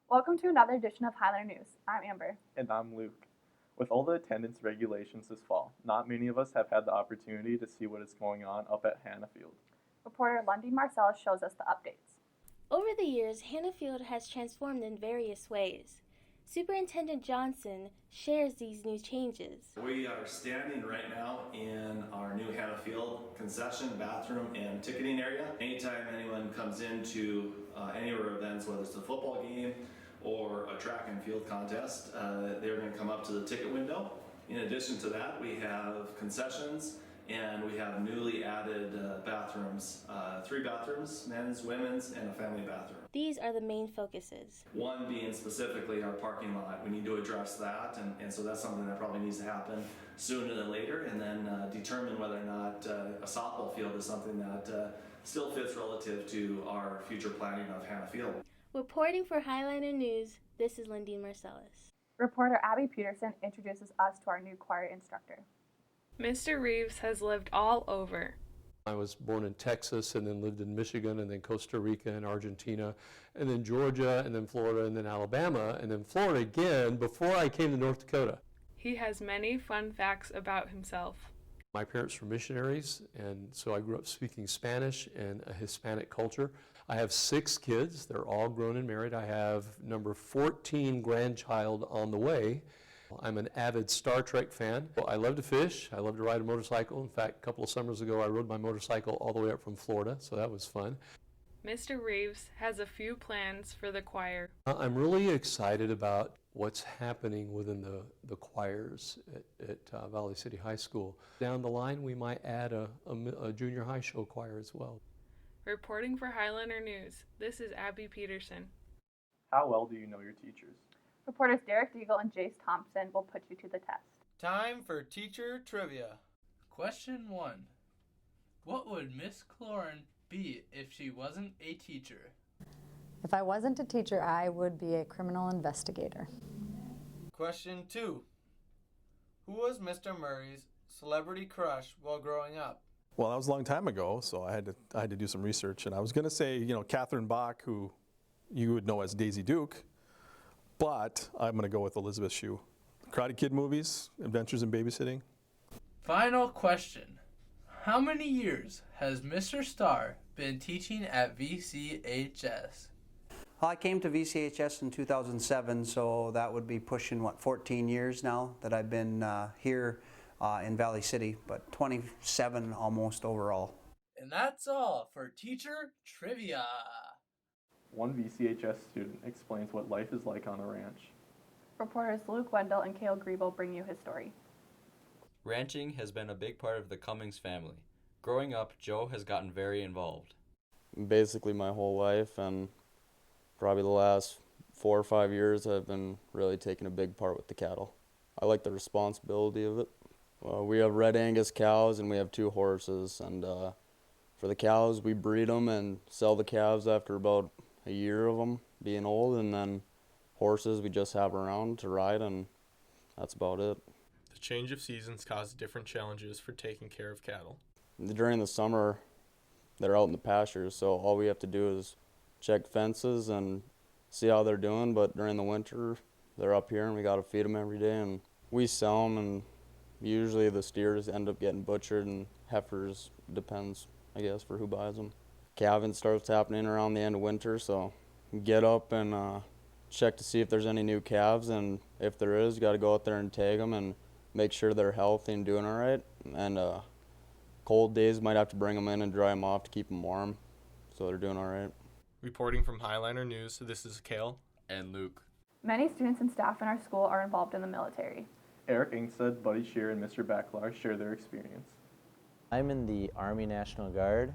Welcome to another edition of Highlander News. I'm Amber. And I'm Luke. With all the attendance regulations this fall, not many of us have had the opportunity to see what is going on up at Hannafield. Reporter Lundy Marcellus shows us the updates. Over the years, Hannafield has transformed in various ways. Superintendent Johnson shares these new changes. We are standing right now in our new Hannafield concession, bathroom, and ticketing area. Anytime anyone comes into any of our events, whether it's a football game or a track and field contest, they're going to come up to the ticket window. In addition to that, we have concessions and we have newly added bathrooms, 3 bathrooms, men's, women's, and a family bathroom. These are the main focuses. One being specifically our parking lot. We need to address that, and so that's something that probably needs to happen sooner than later, and then determine whether or not a softball field is something that still fits relative to our future planning of Hannafield. Reporting for Highlander News, this is Lindy Marcellus. Reporter Abby Peterson introduces us to our new choir instructor. Mr. Reeves has lived all over. I was born in Texas and then lived in Michigan and then Costa Rica and Argentina and then Georgia and then Florida and then Alabama and then Florida again before I came to North Dakota. He has many fun facts about himself. My parents were missionaries, and so I grew up speaking Spanish and a Hispanic culture. I have 6 kids. They're all grown and married. I have number 14 grandchild on the way. I'm an avid Star Trek fan. I love to fish. I love to ride a motorcycle. In fact, a couple of summers ago, I rode my motorcycle all the way up from Florida, so that was fun. Mr. Reeves has a few plans for the choir. I'm really excited about what's happening within the choirs at Valley City High School. Down the line, we might add a junior high show choir as well. Reporting for Highlander News, this is Abby Peterson. How well do you know your teachers? Reporters Derek Deagle and Jace Thompson will put you to the test. Time for teacher trivia. Question 1. What would Miss Cloran be if she wasn't a teacher? If I wasn't a teacher, I would be a criminal investigator. Question 2. Who was Mr. Murray's celebrity crush while growing up? Well, that was a long time ago, so I had to do some research, and I was going to say, Catherine Bach, who you would know as Daisy Duke, but I'm going to go with Elizabeth Shue. Karate Kid movies, Adventures in Babysitting. Final question. How many years has Mr. Starr been teaching at VCHS? Well, I came to VCHS in 2007, so that would be pushing, 14 years now that I've been here in Valley City, but 27 almost overall. And that's all for teacher trivia. One VCHS student explains what life is like on a ranch. Reporters Luke Wendell and Cale Griebel bring you his story. Ranching has been a big part of the Cummings family. Growing up, Joe has gotten very involved. Basically my whole life, and probably the last 4 or 5 years I've been really taking a big part with the cattle. I like the responsibility of it. We have red Angus cows and we have 2 horses, and for the cows we breed them and sell the calves after about a year of them being old, and then horses we just have around to ride, and that's about it. The change of seasons cause different challenges for taking care of cattle. During the summer they're out in the pastures, so all we have to do is check fences and see how they're doing, but during the winter they're up here and we got to feed them every day, and we sell them, and usually the steers end up getting butchered, and heifers, depends I guess for who buys them. Calving starts happening around the end of winter, so get up and check to see if there's any new calves, and if there is, you got to go out there and tag them and make sure they're healthy and doing all right. And cold days might have to bring them in and dry them off to keep them warm, so they're doing all right. Reporting from Highlander News, this is Cale and Luke. Many students and staff in our school are involved in the military. Eric Ingstead, Buddy Shear, and Mr. Backlar share their experience. I'm in the Army National Guard,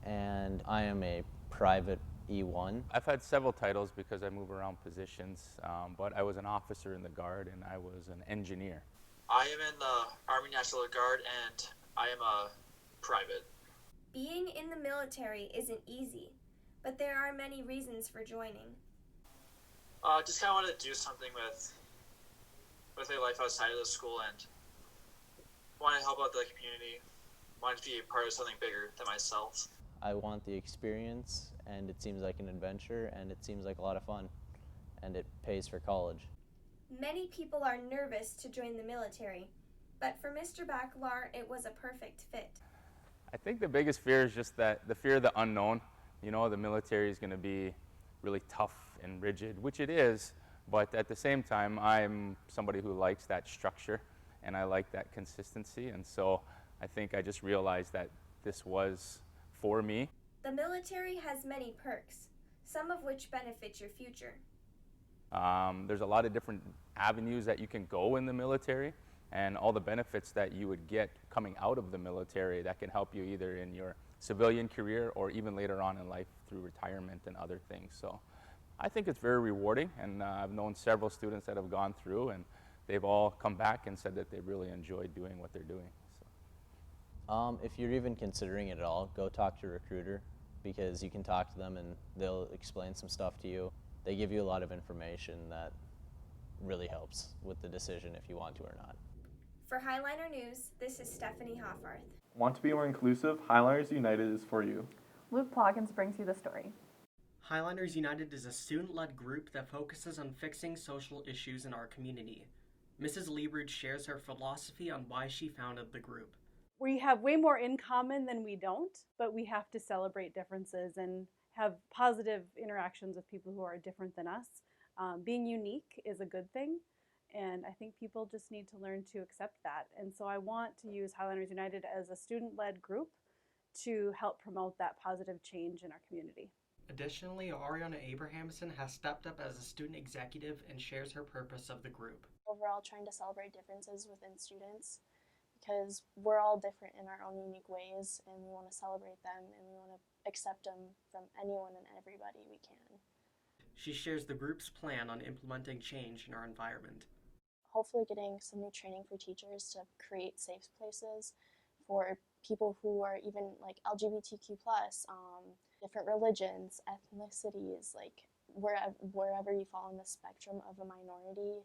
and I am a private E1. I've had several titles because I move around positions, but I was an officer in the Guard and I was an engineer. I am in the Army National Guard and I am a private. Being in the military isn't easy, but there are many reasons for joining. Just kind of wanted to do something with a life outside of the school and want to help out the community, want to be a part of something bigger than myself. I want the experience, and it seems like an adventure, and it seems like a lot of fun. and it pays for college. Many people are nervous to join the military, but for Mr. Bacalar, it was a perfect fit. I think the biggest fear is just that the fear of the unknown. You know, the military is going to be really tough and rigid, which it is, but at the same time, I'm somebody who likes that structure and I like that consistency, and so I think I just realized that this was for me. The military has many perks, some of which benefit your future. There's a lot of different avenues that you can go in the military, and all the benefits that you would get coming out of the military that can help you either in your civilian career or even later on in life through retirement and other things. So I think it's very rewarding, and I've known several students that have gone through, and they've all come back and said that they really enjoyed doing what they're doing. So. If you're even considering it at all, go talk to a recruiter, because you can talk to them and they'll explain some stuff to you. They give you a lot of information that really helps with the decision if you want to or not. For Highlander News, this is Stephanie Hoffarth. Want to be more inclusive? Highlanders United is for you. Luke Ploggins brings you the story. Highlanders United is a student-led group that focuses on fixing social issues in our community. Mrs. Liebridge shares her philosophy on why she founded the group. We have way more in common than we don't, but we have to celebrate differences and have positive interactions with people who are different than us. Being unique is a good thing, and I think people just need to learn to accept that. And so I want to use Highlanders United as a student-led group to help promote that positive change in our community. Additionally, Ariana Abrahamson has stepped up as a student executive and shares her purpose of the group. Overall, trying to celebrate differences within students, because we're all different in our own unique ways, and we want to celebrate them, and we want to accept them from anyone and everybody we can. She shares the group's plan on implementing change in our environment. Hopefully getting some new training for teachers to create safe places for people who are even like LGBTQ+, different religions, ethnicities, like wherever you fall on the spectrum of a minority.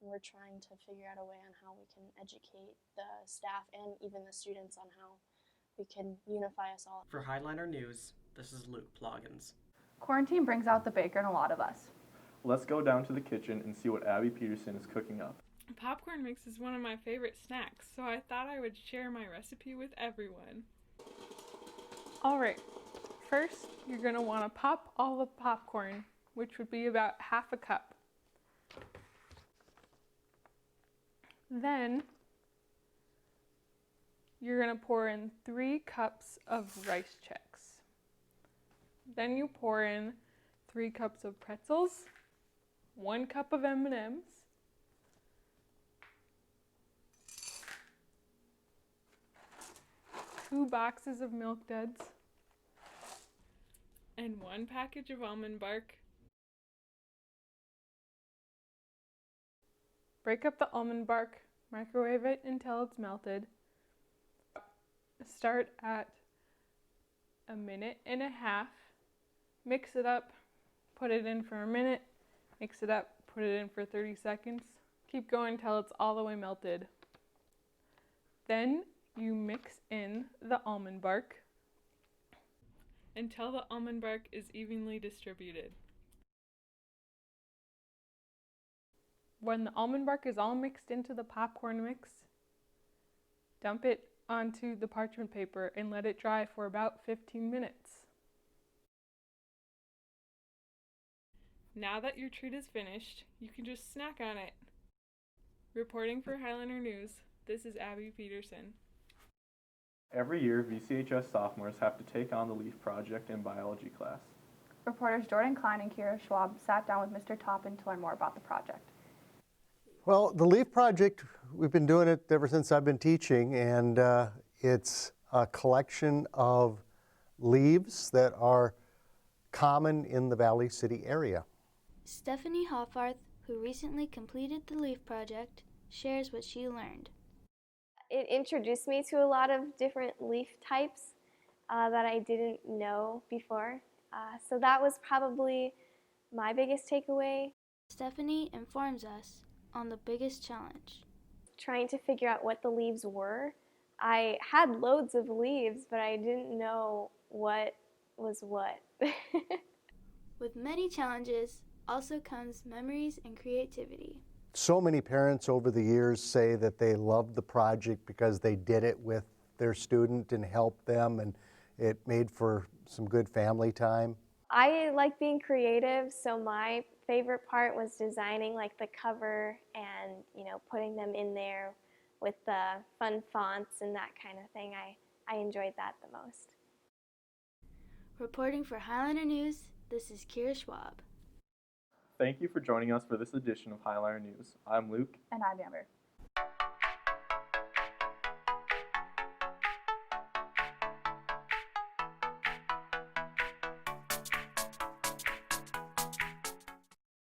We're trying to figure out a way on how we can educate the staff and even the students on how we can unify us all. For Highlander News, this is Luke Ploggins. Quarantine brings out the baker in a lot of us. Let's go down to the kitchen and see what Abby Peterson is cooking up. Popcorn mix is one of my favorite snacks, so I thought I would share my recipe with everyone. Alright, first you're going to want to pop all the popcorn, which would be about half a cup. Then you're going to pour in 3 cups of rice Chex. Then you pour in 3 cups of pretzels, 1 cup of M&Ms, two boxes of Milk Duds, and 1 package of almond bark. Break up the almond bark, microwave it until it's melted. Start at 1.5 minutes. Mix it up, put it in for a minute, mix it up, put it in for 30 seconds. Keep going until it's all the way melted. Then you mix in the almond bark until the almond bark is evenly distributed. When the almond bark is all mixed into the popcorn mix, dump it onto the parchment paper and let it dry for about 15 minutes. Now that your treat is finished, you can just snack on it. Reporting for Highlander News, this is Abby Peterson. Every year, VCHS sophomores have to take on the LEAF project in biology class. Reporters Jordan Klein and Kira Schwab sat down with Mr. Toppin to learn more about the project. Well, the LEAF project, we've been doing it ever since I've been teaching, and it's a collection of leaves that are common in the Valley City area. Stephanie Hoffarth, who recently completed the LEAF project, shares what she learned. It introduced me to a lot of different leaf types that I didn't know before. So that was probably my biggest takeaway. Stephanie informs us on the biggest challenge. Trying to figure out what the leaves were. I had loads of leaves, but I didn't know what was what. With many challenges, also comes memories and creativity. So many parents over the years say that they loved the project because they did it with their student and helped them, and it made for some good family time. I like being creative, so my favorite part was designing like the cover and, putting them in there with the fun fonts and that kind of thing. I enjoyed that the most. Reporting for Highlander News, this is Kira Schwab. Thank you for joining us for this edition of Highlander News. I'm Luke. And I'm Amber.